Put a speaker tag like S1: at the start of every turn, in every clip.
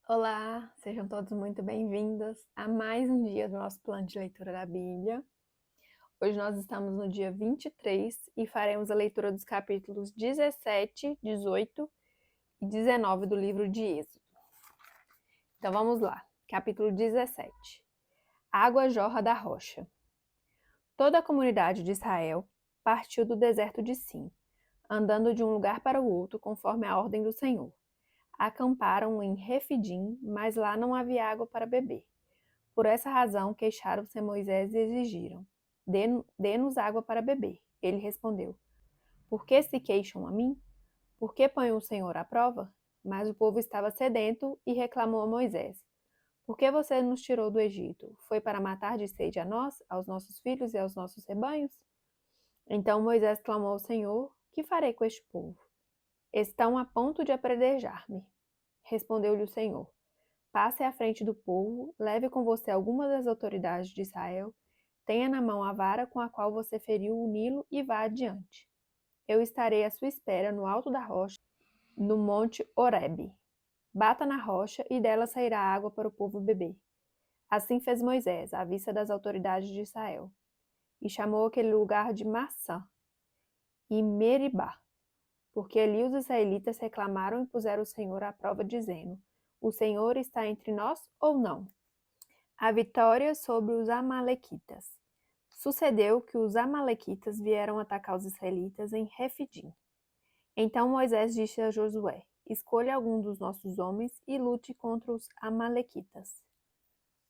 S1: Olá, sejam todos muito bem-vindos a mais um dia do nosso plano de leitura da Bíblia. Hoje nós estamos no dia 23 e faremos a leitura dos capítulos 17, 18 e 19 do livro de Êxodo. Então vamos lá, capítulo 17. Água jorra da rocha. Toda a comunidade de Israel partiu do deserto de Sim, andando de um lugar para o outro conforme a ordem do Senhor. Acamparam em Refidim, mas lá não havia água para beber. Por essa razão queixaram-se a Moisés e exigiram: Dê-nos água para beber. Ele respondeu: Por que se queixam a mim? Por que põem o Senhor à prova? Mas o povo estava sedento e reclamou a Moisés: Por que você nos tirou do Egito? Foi para matar de sede a nós, aos nossos filhos e aos nossos rebanhos? Então Moisés clamou ao Senhor: Que farei com este povo? Estão a ponto de apedrejar-me. Respondeu-lhe o Senhor: Passe à frente do povo, leve com você algumas das autoridades de Israel, tenha na mão a vara com a qual você feriu o Nilo e vá adiante. Eu estarei à sua espera no alto da rocha, no monte Horebe. Bata na rocha e dela sairá água para o povo beber. Assim fez Moisés, à vista das autoridades de Israel, e chamou aquele lugar de Massã e Meribá, porque ali os israelitas reclamaram e puseram o Senhor à prova, dizendo: O Senhor está entre nós ou não? A vitória sobre os Amalequitas. Sucedeu que os Amalequitas vieram atacar os israelitas em Refidim. Então Moisés disse a Josué: Escolha algum dos nossos homens e lute contra os Amalequitas.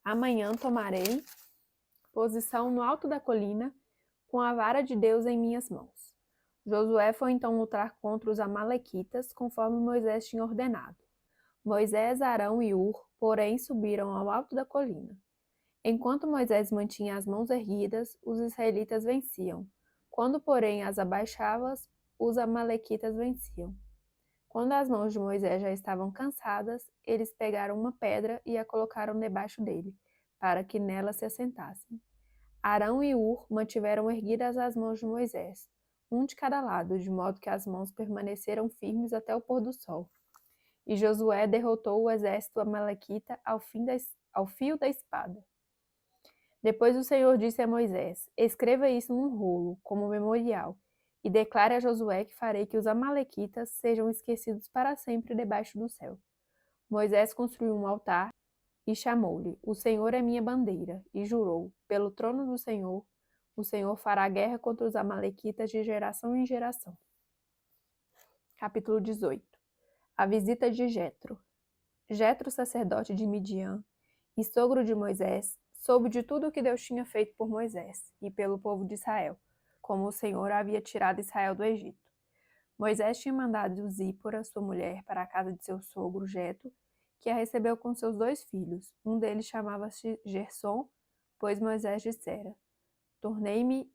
S1: Amanhã tomarei posição no alto da colina, com a vara de Deus em minhas mãos. Josué foi então lutar contra os Amalequitas, conforme Moisés tinha ordenado. Moisés, Arão e Ur, porém, subiram ao alto da colina. Enquanto Moisés mantinha as mãos erguidas, os israelitas venciam. Quando, porém, as abaixava, os amalequitas venciam. Quando as mãos de Moisés já estavam cansadas, eles pegaram uma pedra e a colocaram debaixo dele, para que nela se assentassem. Arão e Ur mantiveram erguidas as mãos de Moisés, um de cada lado, de modo que as mãos permaneceram firmes até o pôr do sol. E Josué derrotou o exército amalequita ao fio da espada. Depois o Senhor disse a Moisés: Escreva isso num rolo, como memorial, e declare a Josué que farei que os amalequitas sejam esquecidos para sempre debaixo do céu. Moisés construiu um altar e chamou-lhe: O Senhor é minha bandeira, e jurou: Pelo trono do Senhor, o Senhor fará guerra contra os amalequitas de geração em geração. Capítulo 18. A visita de Jetro. Jetro, sacerdote de Midian e sogro de Moisés, soube de tudo o que Deus tinha feito por Moisés e pelo povo de Israel, como o Senhor havia tirado Israel do Egito. Moisés tinha mandado Zípora, sua mulher, para a casa de seu sogro Jetro, que a recebeu com seus 2 filhos. Um deles chamava-se Gersom, pois Moisés dissera: Tornei-me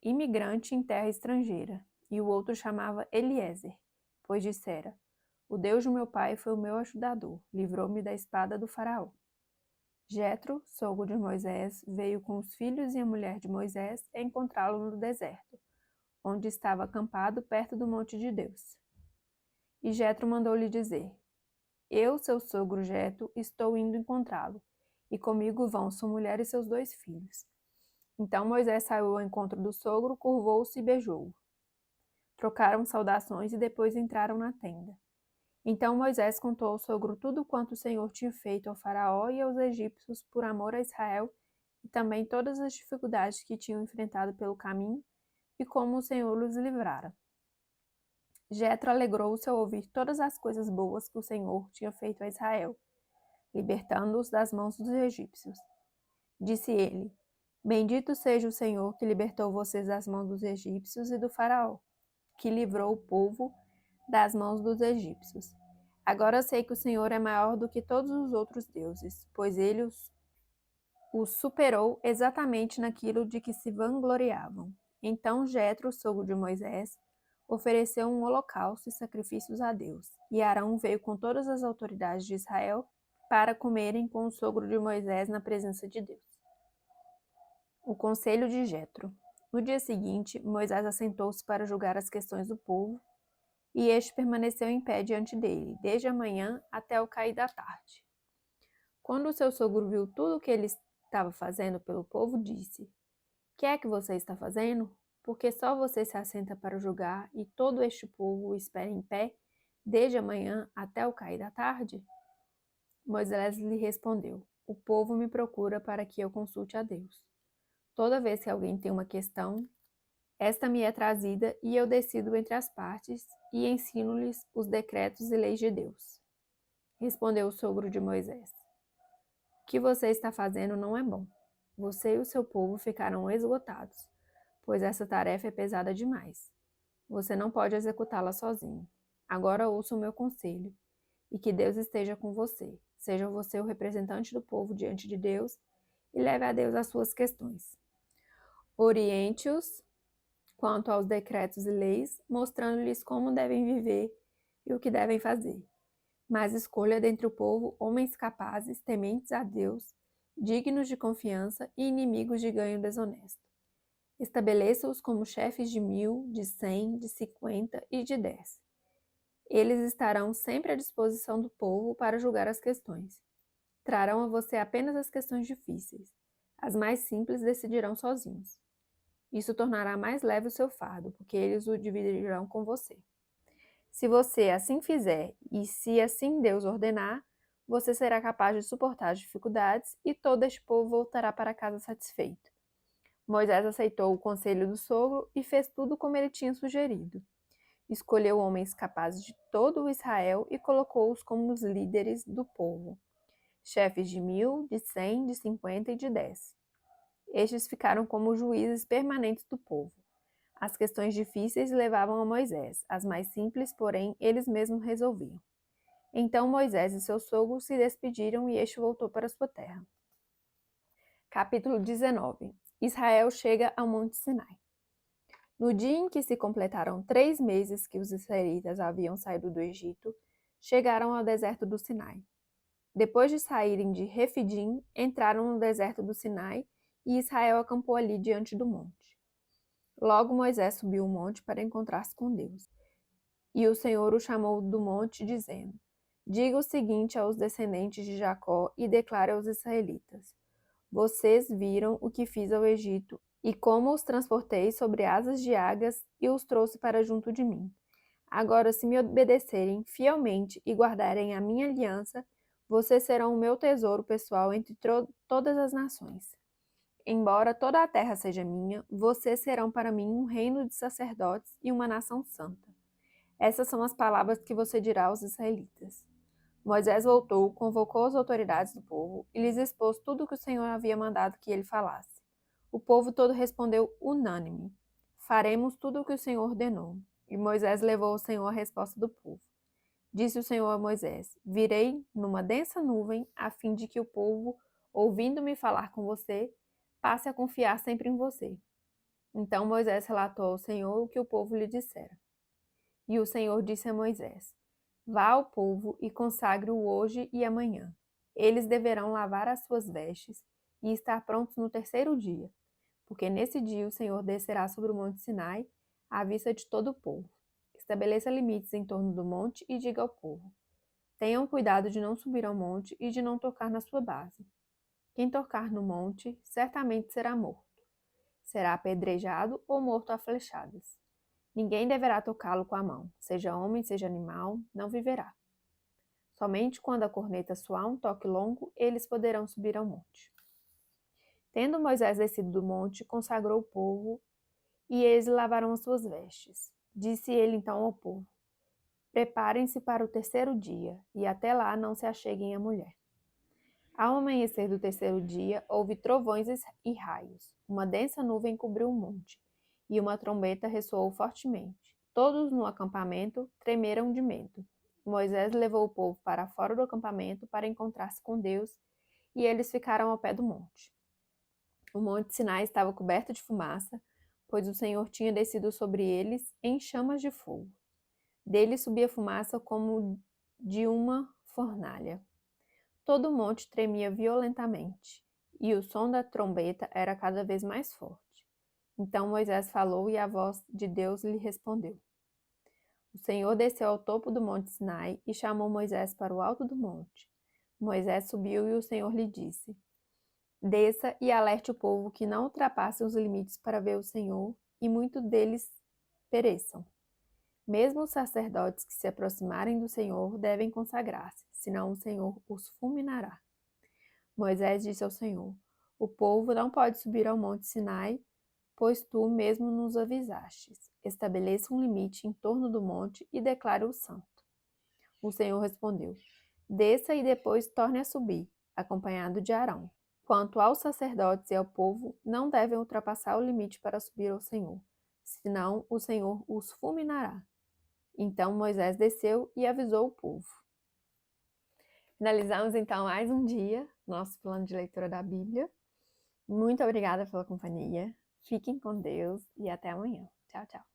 S1: imigrante em terra estrangeira. E o outro chamava Eliezer, pois dissera: O Deus do meu pai foi o meu ajudador, livrou-me da espada do faraó. Jetro, sogro de Moisés, veio com os filhos e a mulher de Moisés encontrá-lo no deserto, onde estava acampado perto do monte de Deus. E Jetro mandou-lhe dizer: Eu, seu sogro Jetro, estou indo encontrá-lo, e comigo vão sua mulher e seus 2 filhos. Então Moisés saiu ao encontro do sogro, curvou-se e beijou-o. Trocaram saudações e depois entraram na tenda. Então Moisés contou ao sogro tudo quanto o Senhor tinha feito ao faraó e aos egípcios por amor a Israel, e também todas as dificuldades que tinham enfrentado pelo caminho, e como o Senhor os livrara. Jetro alegrou-se ao ouvir todas as coisas boas que o Senhor tinha feito a Israel, libertando-os das mãos dos egípcios. Disse ele: Bendito seja o Senhor que libertou vocês das mãos dos egípcios e do faraó, que livrou o povo das mãos dos egípcios. Agora sei que o Senhor é maior do que todos os outros deuses, pois ele os superou exatamente naquilo de que se vangloriavam. Então Jetro, sogro de Moisés, ofereceu um holocausto e sacrifícios a Deus. E Arão veio com todas as autoridades de Israel para comerem com o sogro de Moisés na presença de Deus. O conselho de Jetro. No dia seguinte, Moisés assentou-se para julgar as questões do povo, e este permaneceu em pé diante dele, desde a manhã até o cair da tarde. Quando o seu sogro viu tudo o que ele estava fazendo pelo povo, disse: Que é que você está fazendo? Porque só você se assenta para julgar e todo este povo o espera em pé, desde a manhã até o cair da tarde? Moisés lhe respondeu: O povo me procura para que eu consulte a Deus. Toda vez que alguém tem uma questão, esta me é trazida e eu decido entre as partes e ensino-lhes os decretos e leis de Deus. Respondeu o sogro de Moisés: O que você está fazendo não é bom. Você e o seu povo ficarão esgotados, pois essa tarefa é pesada demais. Você não pode executá-la sozinho. Agora ouça o meu conselho, e que Deus esteja com você. Seja você o representante do povo diante de Deus e leve a Deus as suas questões. Oriente-os quanto aos decretos e leis, mostrando-lhes como devem viver e o que devem fazer. Mas escolha dentre o povo homens capazes, tementes a Deus, dignos de confiança e inimigos de ganho desonesto. Estabeleça-os como chefes de 1.000, de 100, de 50 e de 10. Eles estarão sempre à disposição do povo para julgar as questões. Trarão a você apenas as questões difíceis. As mais simples decidirão sozinhos. Isso tornará mais leve o seu fardo, porque eles o dividirão com você. Se você assim fizer, e se assim Deus ordenar, você será capaz de suportar as dificuldades e todo este povo voltará para casa satisfeito. Moisés aceitou o conselho do sogro e fez tudo como ele tinha sugerido. Escolheu homens capazes de todo o Israel e colocou-os como os líderes do povo, chefes de 1.000, de 100, de 50 e de 10. Estes ficaram como juízes permanentes do povo. As questões difíceis levavam a Moisés, as mais simples, porém, eles mesmos resolviam. Então Moisés e seu sogro se despediram e este voltou para sua terra. Capítulo 19. Israel chega ao Monte Sinai. No dia em que se completaram 3 meses que os israelitas haviam saído do Egito, chegaram ao deserto do Sinai. Depois de saírem de Refidim, entraram no deserto do Sinai e Israel acampou ali diante do monte. Logo Moisés subiu o monte para encontrar-se com Deus. E o Senhor o chamou do monte, dizendo: Diga o seguinte aos descendentes de Jacó e declare aos israelitas: Vocês viram o que fiz ao Egito e como os transportei sobre asas de águias e os trouxe para junto de mim. Agora, se me obedecerem fielmente e guardarem a minha aliança, vocês serão o meu tesouro pessoal entre todas as nações. Embora toda a terra seja minha, vocês serão para mim um reino de sacerdotes e uma nação santa. Essas são as palavras que você dirá aos israelitas. Moisés voltou, convocou as autoridades do povo e lhes expôs tudo o que o Senhor havia mandado que ele falasse. O povo todo respondeu unânime: Faremos tudo o que o Senhor ordenou. E Moisés levou ao Senhor a resposta do povo. Disse o Senhor a Moisés: Virei numa densa nuvem, a fim de que o povo, ouvindo-me falar com você, passe a confiar sempre em você. Então Moisés relatou ao Senhor o que o povo lhe dissera. E o Senhor disse a Moisés: Vá ao povo e consagre-o hoje e amanhã. Eles deverão lavar as suas vestes e estar prontos no terceiro dia, porque nesse dia o Senhor descerá sobre o monte Sinai, à vista de todo o povo. Estabeleça limites em torno do monte e diga ao povo: Tenham cuidado de não subir ao monte e de não tocar na sua base. Quem tocar no monte certamente será morto. Será apedrejado ou morto a flechadas. Ninguém deverá tocá-lo com a mão, seja homem, seja animal, não viverá. Somente quando a corneta soar um toque longo, eles poderão subir ao monte. Tendo Moisés descido do monte, consagrou o povo, e eles lavaram as suas vestes. Disse ele então ao povo: Preparem-se para o terceiro dia, e até lá não se acheguem à mulher. Ao amanhecer do terceiro dia, houve trovões e raios. Uma densa nuvem cobriu o monte, e uma trombeta ressoou fortemente. Todos no acampamento tremeram de medo. Moisés levou o povo para fora do acampamento para encontrar-se com Deus, e eles ficaram ao pé do monte. O monte Sinai estava coberto de fumaça, pois o Senhor tinha descido sobre eles em chamas de fogo. Dele subia fumaça como de uma fornalha. Todo o monte tremia violentamente, e o som da trombeta era cada vez mais forte. Então Moisés falou e a voz de Deus lhe respondeu: O Senhor desceu ao topo do monte Sinai e chamou Moisés para o alto do monte. Moisés subiu e o Senhor lhe disse: Desça e alerte o povo que não ultrapassem os limites para ver o Senhor, e muitos deles pereçam. Mesmo os sacerdotes que se aproximarem do Senhor devem consagrar-se, senão o Senhor os fulminará. Moisés disse ao Senhor: O povo não pode subir ao monte Sinai, pois tu mesmo nos avisastes. Estabeleça um limite em torno do monte e declare-o santo. O Senhor respondeu: Desça e depois torne a subir, acompanhado de Arão. Quanto aos sacerdotes e ao povo, não devem ultrapassar o limite para subir ao Senhor, senão o Senhor os fulminará. Então Moisés desceu e avisou o povo. Finalizamos então mais um dia, nosso plano de leitura da Bíblia. Muito obrigada pela companhia. Fiquem com Deus e até amanhã. Tchau, tchau.